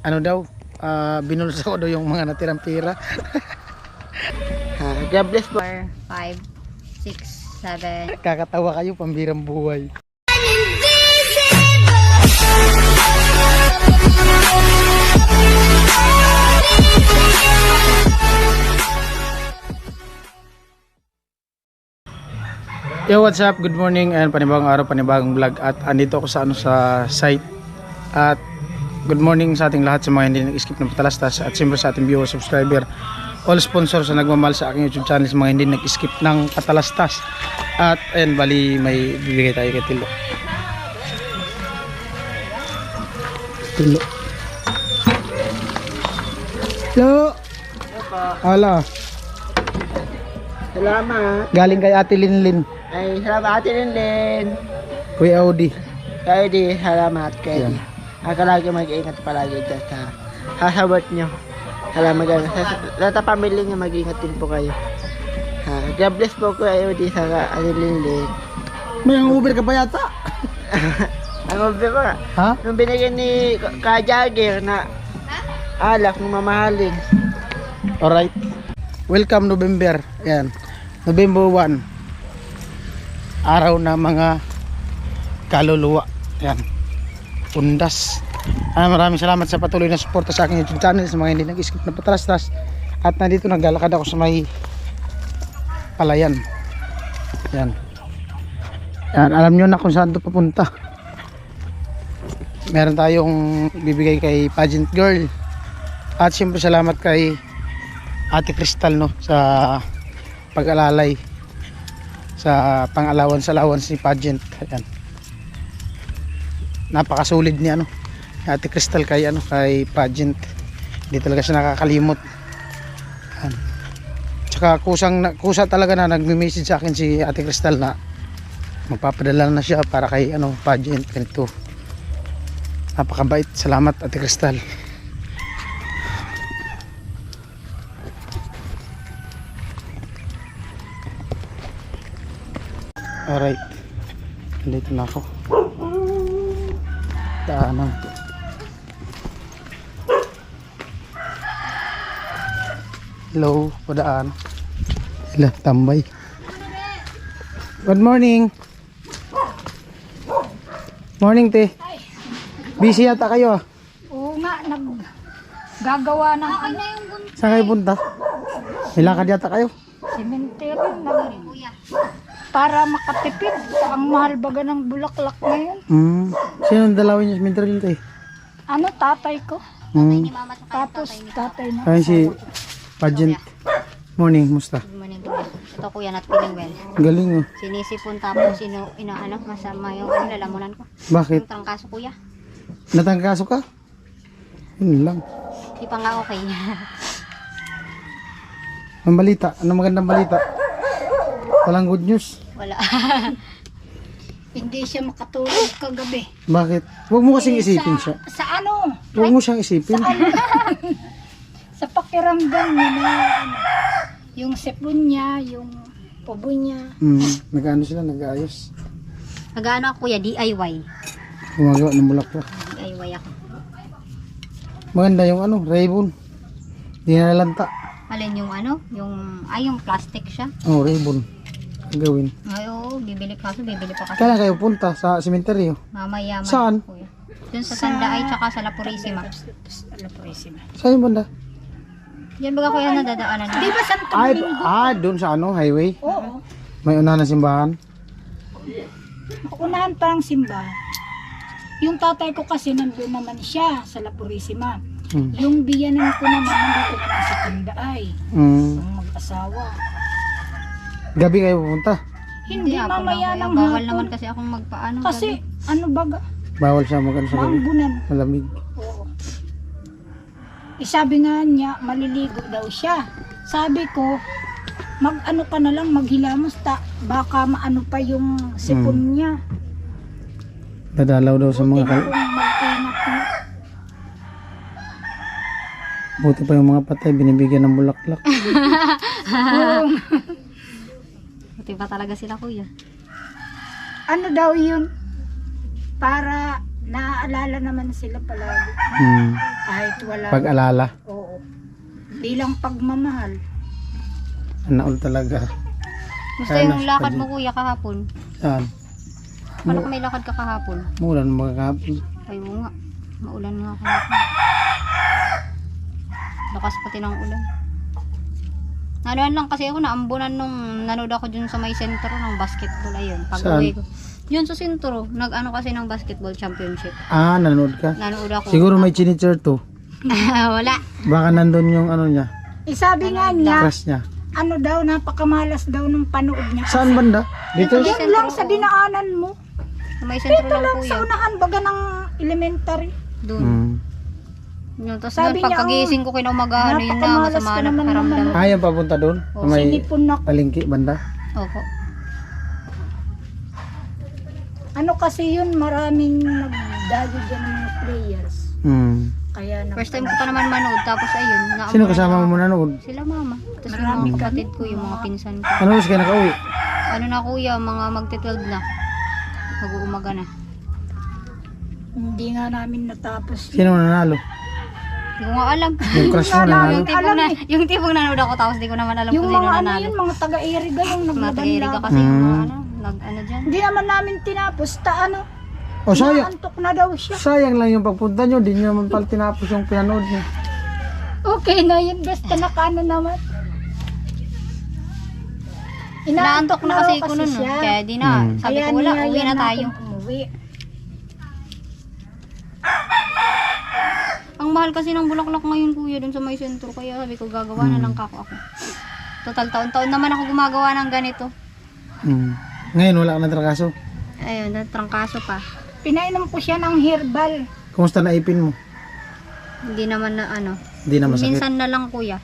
ano daw, binulsa ko daw yung mga natirang pera. God bless po. 4, 5, 6, 7. Kakatawa kayo, pambirang buhay. Yo, what's up? Good morning and panibagong araw, panibagong vlog. At andito ako sa site. At good morning sa ating lahat, sa mga hindi nag-skip ng patalastas. At siyempre sa ating viewer, subscriber, all sponsors na nagmamahal sa aking YouTube channel, sa mga hindi nag-skip ng patalastas. At ayun, bali may bibigay tayo kay Tilo. Tilo. Hello. Hala. Salamat. Galing kay Ate Linlin. Ay, salamat Ate Linlin. Kuya Audi. Kayo di, salamat kayo. Yan. Ako lagi mag-iingat palagi dyan sa sasabot nyo. Salamat dyan. Sa pamilya nyo, mag-iingat din po kayo. God bless po kayo di sa Ate Linlin. May ang Uber ka pa yata? Ang ubi ko, Ha? nung binigyan ni Kajagger na alak ng mamahalin. Alright. Welcome November. Ayan. November 1. Araw na mga kaluluwa. Ayan. Undas. Maraming salamat sa patuloy na suporta sa aking YouTube channel, sa mga hindi nag-skip na patalastas. At nandito naglalakad ako sa may palayan. Ayan. Ayan. Alam nyo na kung saan ito papunta. Meron tayong bibigay kay pageant girl. At siyempre salamat kay Ate Crystal, no, sa pag-alalay sa pang-allowance ni pageant. Ayan. Napakasulit ni Ate Crystal kay kay pageant. Hindi talaga siya nakakalimot. Ayan. Tsaka kusa talaga na nagme-message sa akin si Ate Crystal na magpapadala na siya para kay pageant ganito. Napakabait. Salamat Ate Crystal. Alright, nandito na ako. Daanan. Hello, padaan. Hello, tambay. Good morning. Morning, te. Busy yata kayo. Oo nga, naggagawa ng ano. Saan kayo punta? May lakad yata kayo. Cemetery para makatipid. Ang mahal baga ng bulaklak ngayon. Sino ang dalawin niyo sa mental te? Ano, tatay ko. Tapos tatay na. Ayun si pageant. Morning, musta? Good morning, kuya. Ito kuya, not feeling well. Galing oh. Sinisipon tapos masama yung lalamunan ko. Bakit? Yung trangkaso kuya. Natangkaso ka? Yun lang. Di pa nga okay. Ang balita, anong magandang balita? Walang good news. Wala. Hindi siya makatulog kagabi. Bakit? Huwag mo kasing isipin siya. Sa ano? Huwag mo siyang isipin. Sa pakiramdam niya na yung sipon niya, yung pubo niya. Nag-ano sila, nag-aayos. Nag-ano ako kuya, DIY. Gumagawa ng bulaklak. DIY ako. Maganda yung ribbon. Di nalalanta. Alin yung yung plastic siya. Oh, ribbon. Gagawin. Ay, oo, bibili pa kasi. Kailan kayo punta sa sementeryo? Mamaya Saan? kuya. Dun sa Sandaay tsaka sa La Purisima. Saan yung banda? Diyan baga kuya nadadaanan. Di ba Santo Ay, Domingo? doon sa highway. Oo. May unahan na simbahan. Unahan pa ang simbahan. Yung tatay ko kasi nandun naman siya sa La Purisima. Yung biyanan ko naman nandito naman sa Tandaay. Ang mag-asawa. Gabi kayo pupunta? Hindi, mamaya ng Bawal hapon. naman kasi akong magpaano. Kasi ano baga, Bawal siya mag-ano sa gabi. maambunan. Malamig. Oo. Sabi nga niya, maliligo daw siya. Sabi ko, mag-ano ka na lang, maghilamos baka maano pa yung sipon niya. Dadalaw daw sa mga Kung mag-ingat na. Buti pa yung mga patay, binibigyan ng bulaklak. Buti pa talaga sila kuya. Ano daw yun? Para naaalala naman sila palagi. Kahit wala. Pag-alala. Oo. Bilang pagmamahal. Naol talaga. Gusto Kaya yung na- lakad mo kuya kahapon. Saan? Paano kung may lakad ka kahapon? Mulan magkakapon. Ay, oo nga. Maulan nga kahapon. Lakas pati ng ulan. Nanuan lang kasi ako, naambunan nung nanood ako dun sa may sentro ng basketball. Ayun, pag Saan? uwi ko. Yun sa sentro, nag-ano kasi ng basketball championship. Ah, nanood ka? Nanood ako. Siguro may chinicher to. Wala. Baka nandun yung ano niya, Sabi nga niya, crush niya. ano daw, napakamalas daw nung panood niya. Saan banda? Dito? May Yan sentro, lang sa oo. dinaanan mo. Sa may sentro Ito lang lang kuya. sa unahan baga ng elementary. Doon. Hmm. Yun, tapos Sabi doon, niya, pagkagising ko kinaumagahan, yun na, napakamalas masama ko na naman pakiramdam. naman. Ah, yan papunta doon? Sa may Sinipon na. palengke banda? Opo. Ano kasi yun, maraming nagdayo dyan ng mga players. Hmm. Kaya First time ko pa naman manood, tapos ayun. naambunan Sino kasama ako. mo nanood? Sila mama. Tapos yung Marami mga kami. kapatid ko, yung mga pinsan ko. Ano oras kayo nakauwi? Ano na kuya, mga magte-12 na. Mag-uumaga na. hindi nga namin natapos. Sino nanalo? Hindi ko nga alam. Yung crush mo nanalo? Yung tipong nanood ako tapos di ko naman alam Yung kung sino mga ano nanalo. yun, mga taga-Eriga yung Mga naglaban taga-Eriga lang. kasi yung mga Mm. ano, nag-ano dyan. Hindi naman namin tinapos. Ano, O sayang. naantok na daw siya. Sayang lang yung pagpunta nyo. Di nyo naman pala tinapos yung pinanood nyo. Okay na yun, basta nakaano naman. Naantok na kasi ko nun. siya. Kaya di na. Mm. Sabi Kaya ko wala, niyaya uwi na tayo. akong umuwi. Ang mahal kasi ng bulaklak ngayon kuya dun sa may sentro. Kaya sabi ko gagawa na lang kako ako. Total taon-taon naman ako gumagawa ng ganito. Hmm. Ngayon wala ka na trakaso. Ayun, trangkaso pa. Pinainom ko siya ng herbal. Kumusta na ipin mo? Hindi naman na ano. Di na masakit. Minsan na lang kuya.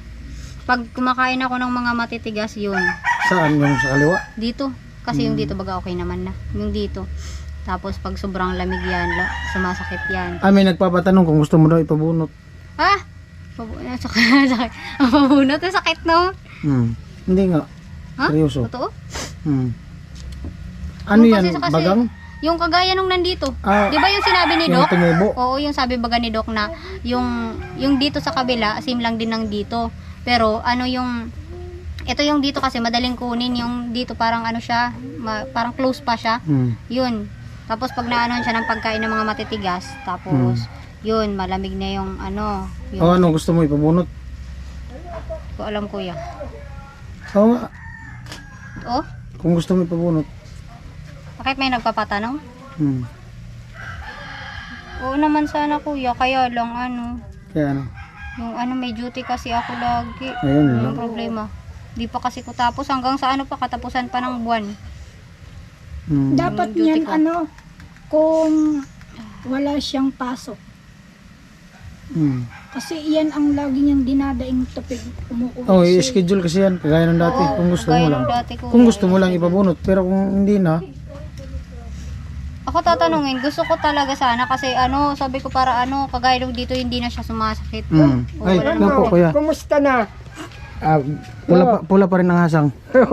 Pag kumakain ako ng mga matitigas yun. Saan? Yung sa kaliwa? Dito. Kasi yung dito baga okay naman na. Yung dito. Tapos pag sobrang lamig yan, sumasakit yan. Ah, may nagpapatanong kung gusto mo daw ipabunot. Ha? Sakit. Ang pabunot, sakit no? Hmm. Hindi nga. Ha? Seryoso. Totoo? Hmm. Ano Yung yan? kasi- Bagang? Yung kagaya nung nandito. Ah, Di ba yung sinabi ni yung Doc? tumubo. Oo, yung sabi baga ni Doc na yung dito sa kabila, same lang din ng dito. Pero ano yung ito yung dito kasi madaling kunin, yung dito parang ano siya, parang close pa siya. Hmm. Yun. Tapos pag naanohan siya ng pagkain ng mga matitigas, tapos yun, malamig na yung ano, O yung ano gusto mo ipabunot? ko alam kuya. Oo nga. Oh, Kung gusto mo ipabunot. bakit may nagpapatanong? Hmm. Oo naman sana kuya, kaya lang ano, Kaya ano? yung ano may duty kasi ako lagi. Ayun Yun lang. yung problema. Di pa kasi ko tapos hanggang sa ano pa, katapusan pa ng buwan. Hmm. Dapat Yung duty niyan ko. ano, kung wala siyang pasok. Hmm. Kasi iyan ang lagi niyang dinadaing tupig. Umuuwi Oh, siya. i-schedule kasi yan. Kagaya ng dati. Oo, Kung gusto kagaya mo lang. ng dati ko. Kung gusto mo lang ipabunot. Pero kung hindi na, Ako tatanungin, gusto ko talaga sana kasi ano, sabi ko para ano, kagaya nung dito hindi na siya sumasakit. hmm. Ay, wala ano po kuya? Kumusta na? Ah, pula pa rin ang hasang.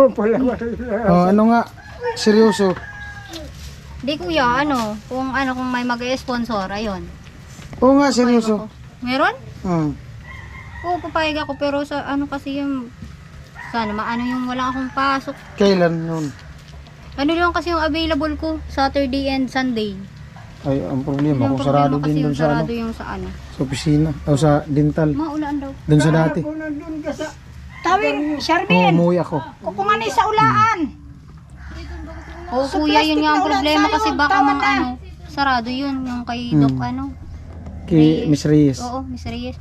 Pula ba rin? Oh, ano nga? Seryoso. Di kuya, ano, kung may mag-sponsor, ayun. Oo nga, seryoso. Meron? Hmm. Oo, papayag ako pero sa ano kasi yung sana maano yung wala akong pasok. Kailan yun? Ano lang kasi yung available ko, Saturday and Sunday. Ay, ang problema. Yung Kung sarado problema kasi din yung dun sa ano. sarado yung sa ano. Sa opisina. O sa dental. Maulan daw. Dun sa dati. Tawin, Oo, Charmin, umuwi ako. kukungan sa ulaan. Oo Sa kuya, yun plastic nga ang na ulan problema sa'yo, kasi baka tama mga na. ano, sarado yun, yung kay Doc ano. Kay Miss Reyes. Oo, Miss Reyes.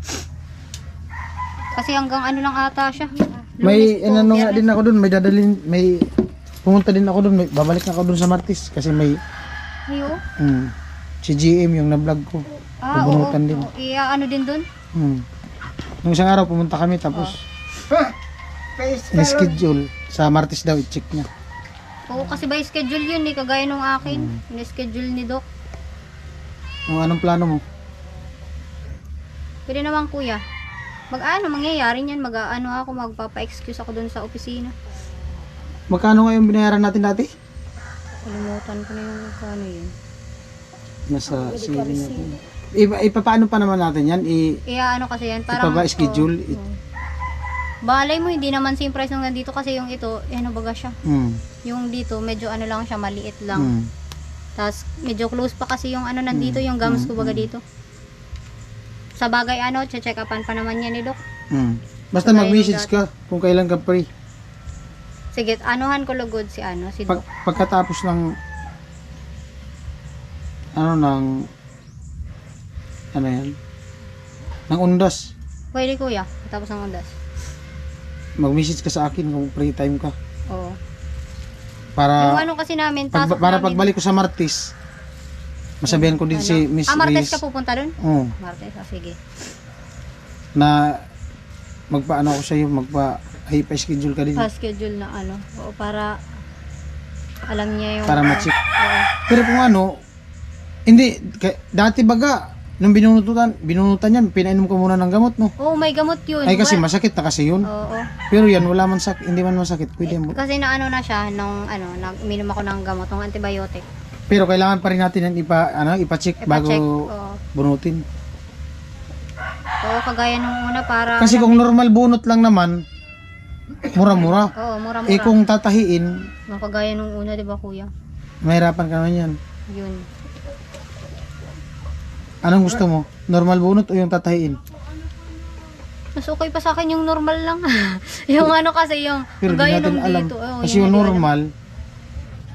Kasi hanggang ano lang ata siya. May Lunes po, inano nga Biyernes. din ako dun. May dadalhin. May pumunta din ako dun. May, babalik na ako dun sa Martis. Kasi may Ay, oo. si GM yung na-vlog ko. Ah, oo. Bubunutan din. Ano din dun? Nung isang araw pumunta kami tapos in-schedule. Sa Martis daw i-check niya. Oo, kasi by schedule yun eh, kagaya nung akin. In-schedule ni Doc. Anong plano mo? Pwede naman kuya. Mangyayari niyan, ako, magpapa-excuse ako dun sa opisina. Magkano nga yung binayaran natin dati? Kalimutan ko na yung kano yun. Nasa sili natin. Ipapaano pa naman natin yan? Kaya ano kasi yan, parang... Ipapa-schedule? Balay mo, hindi naman same price nung nandito kasi yung ito, ano baga siya. Mm. Yung dito, medyo ano lang siya, maliit lang. Mm. Tapos, medyo close pa kasi yung ano nandito, yung gums ko baga dito. Sa bagay ano, check upan pa naman yan ni Doc. Mm. Basta mag-message ka kung kailan ka free. Sige, anuhan ko lugod si ano, si Doc. Pagkatapos ng ano yan? Ng undas. Pwede kuya, tapos ng undas. Mag-message ka sa akin kung free time ka. Oo. Para Yung ano kasi namin, pasok para namin. pagbalik ko sa Martes, masabihan ko din si Miss Martes Riz, ka pupunta dun? oo, Martes, sige. na magpaano ko sa iyo, pa-schedule ka din Pa-schedule na ano. Oo, para alam niya yung... para ma-check. Oo. Pero kung ano, hindi, dati baga, nung binunutan yan, pinainom ko muna ng gamot, no? Oo, may gamot yun. Ay kasi masakit na kasi yun. Oo. Pero yan, wala man hindi man masakit, pwede mo. Kasi na ano na siya, nung ano, minom ako ng gamot, ng antibiotic. Pero kailangan pa rin natin yan ipa-check bago Oo. bunutin. Oo, kagaya nung una para... Kasi kung normal bunot lang naman, mura-mura. Oo, mura-mura. Eh kung tatahiin, Kagaya nung una, di ba kuya? mahirapan ka naman yan. Yun. Anong gusto mo? Normal bunot o yung tatahiin? Mas okay pa sa akin yung normal lang. Yung ano kasi yung... Pero di kagaya natin nung alam. dito. Oo, Kasi yung hindi ko alam. normal,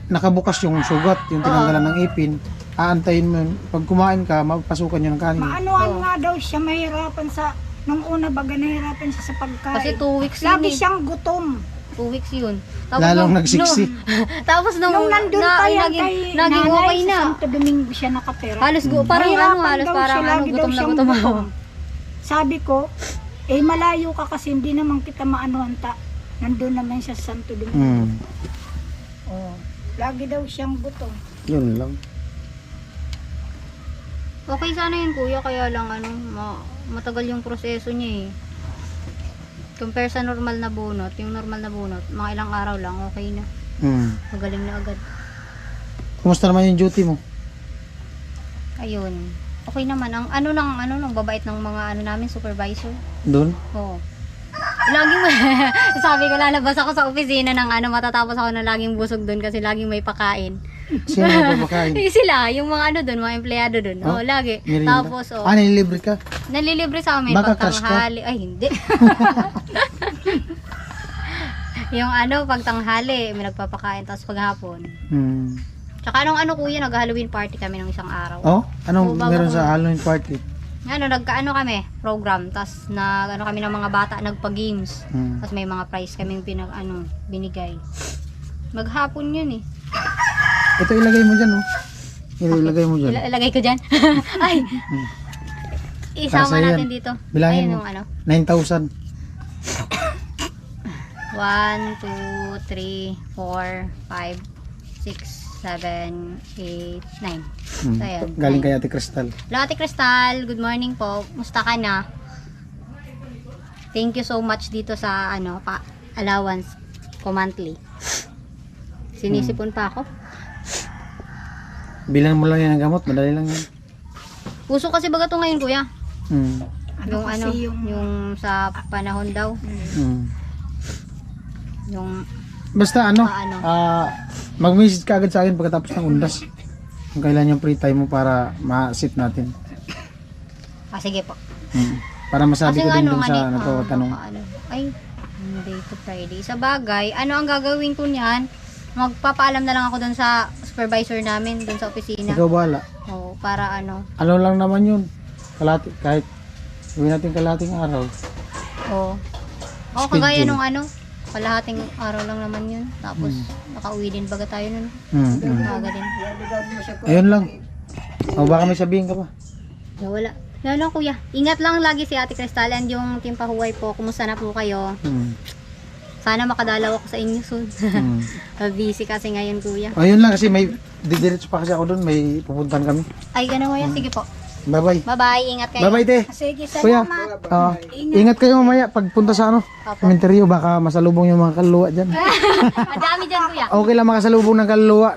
nakabukas yung sugat, yung tinanggalan ng ipin. Aantayin mo yun. Pag kumain ka, mapasukan yun ng kanin. Maanuhan nga daw siya, mahirapan sa, nung una baga nahirapan siya sa pagkain. Kasi 2 weeks yun Lagi eh. siyang gutom. 2 weeks yun. Lalong nagsiksi. Tapos nung Nandun pa yan naging kay okay nanay, sa na. Santo Domingo siya nakatira. Halos parang Mahirapan ano, halos daw parang siya, ano, lagi daw gutom na siyang gutom ako. gutom. Sabi ko, malayo ka kasi hindi naman kita maanuhan nandun naman siya sa Santo Domingo. Hmm. Oh, lagi daw siyang gutom. Yun lang. Okay sana yun kuya, kaya lang ano, matagal yung proseso niya eh. Compare sa normal na bunot, yung normal na bunot, mga ilang araw lang, okay na. Hmm. Magaling na agad. Kumusta naman yung duty mo? Ayun. Okay naman. Ang ano babait ng mga ano namin, supervisor. Doon? Oo. Laging sabi ko lalabas ako sa opisina ng ano, matatapos ako na laging busog doon kasi laging may pakain. Sino nagpapakain? Sila, yung mga ano doon, mga empleyado doon. Oh, Oo, lagi. Merienda? Tapos, Nililibre ka? nalilibre sa amin Baka pag crush ka? tanghali. Ay, hindi. Yung ano, pag tanghali, may nagpapakain. Tapos paghapon. Hmm. Tsaka nung ano kuya, nag-Halloween party kami ng isang araw. Oh? Anong Oo, bago meron ko- sa Halloween party? Ano, nagkaano kami, program. Tapos ano kami ng mga bata, nagpa-games. Hmm. Tapos may mga prize kaming binigay. Maghapon yun eh. Ito ilagay mo dyan, oh. Ilagay mo dyan. Ilagay ko dyan. Ay! Isama Para sa'yo natin yan. dito. Bilangin Ayun mo. yung ano. 9,000. 1, 2, 3, 4, 5, 6, 7, 8, 9. Hmm. So, ayan. Galing kay Ate Crystal. Hello, Ate Crystal. Good morning po. Musta ka na? Thank you so much dito sa ano, allowance ko monthly. Sinisipon pa ako. Bilang mo lang yan ng gamot, madali lang yan. Puso kasi baga to ngayon, kuya. Hmm. Yung ano, kasi yung sa panahon daw. Hmm. Yung Basta ano, Paano? mag-message ka agad sa akin pagkatapos ng undas. Kung kailan yung free time mo para ma-sit natin. sige po. Hmm. Para masabi ko din dun sa nagpapatanong. Ay, Monday to Friday. Sa bagay, ano ang gagawin ko niyan? Magpapaalam na lang ako dun sa supervisor namin, dun sa opisina. Ikaw bahala. Oo, para ano. Ano lang naman yun. Kahit gawin natin kalating araw. Oo. Oo, kagaya nung ano, kalahating araw lang naman yun. Tapos, nakauwi din baga tayo nun. Umaga din. Ayun lang. O baka may sabihin ka pa. Wala. Lalo kuya. Ingat lang lagi si Ate Crystal and yung Team Pahuway po. Kumusta na po kayo? Sana makadalaw ako sa inyo soon. Busy kasi ngayon kuya. Ayun lang kasi may didiretso pa kasi ako doon. May pupuntahan kami. Ay, ganun kuya. Sige po. Bye-bye. Bye-bye. Ingat kayo. Bye-bye, te. Sige, Kuya, salamat. ingat kayo mamaya pagpunta sa ano. Opo. Cementerio, baka masalubong yung mga kaluluwa dyan. Madami dyan kuya. Okay lang makasalubong ng kaluluwa.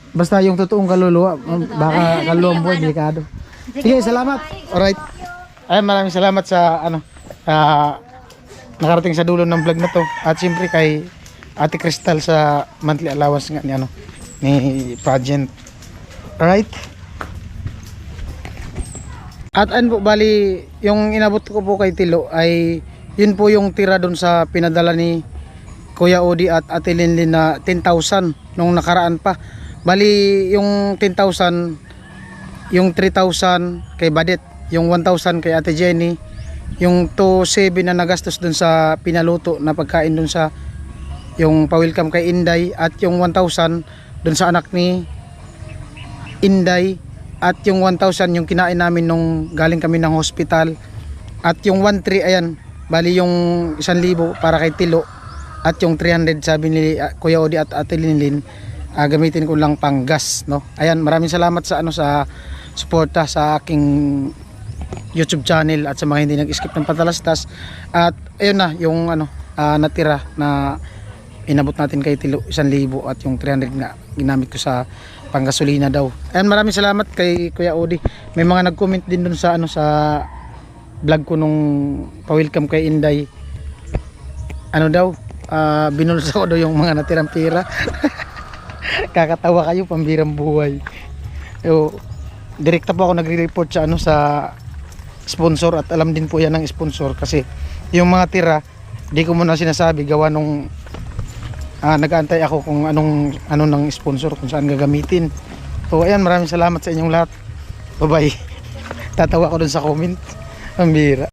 Basta yung totoong kaluluwa. Baka kaluluwang buhay, delikado. Sige, salamat. Alright. Ay, maraming salamat sa ano nakarating sa dulo ng vlog na to. At siyempre kay Ate Crystal sa monthly allowance nga ni ano ni Pageant. Alright. At ano po, bali yung inabot ko po kay Tilo ay yun po yung tira doon sa pinadala ni Kuya Odi at Ate Linlin na 10,000 nung nakaraan pa. Bali yung 10,000, yung 3,000 kay Badet, yung 1,000 kay Ate Jenny, yung 2,700 na nagastos dun sa pinaluto na pagkain dun sa yung pa-welcome kay Inday, at yung 1,000 dun sa anak ni Inday, at yung 1,000 yung kinain namin nung galing kami ng hospital, at yung 1,300 ayan, bali yung 1,000 para kay Tilo, at yung 300 sabi ni Kuya Odi at Ate Linlin gamitin ko lang pang gas, no. Ayan, maraming salamat sa ano sa suporta sa aking YouTube channel at sa mga hindi nag-skip ng patalastas. At ayun na yung ano natira na inabot natin kay Tilo 1,000, at yung 300 na ginamit ko sa panggasolina daw. Ayan, maraming salamat kay Kuya Odi. May mga nag-comment din dun sa ano sa vlog ko nung pa-welcome kay Inday. Ano daw? Binulsa ko daw yung mga natirang pira. Kakatawa kayo, pambirang buhay. Direkta po ako nagre-report sa ano sa sponsor, at alam din po yan ng sponsor kasi yung mga tira di ko muna sinasabi gawa nung nag-aantay ako kung ano ng sponsor kung saan gagamitin. So ayan, maraming salamat sa inyong lahat. Bye bye. Tatawa ko dun sa comment. Pambira.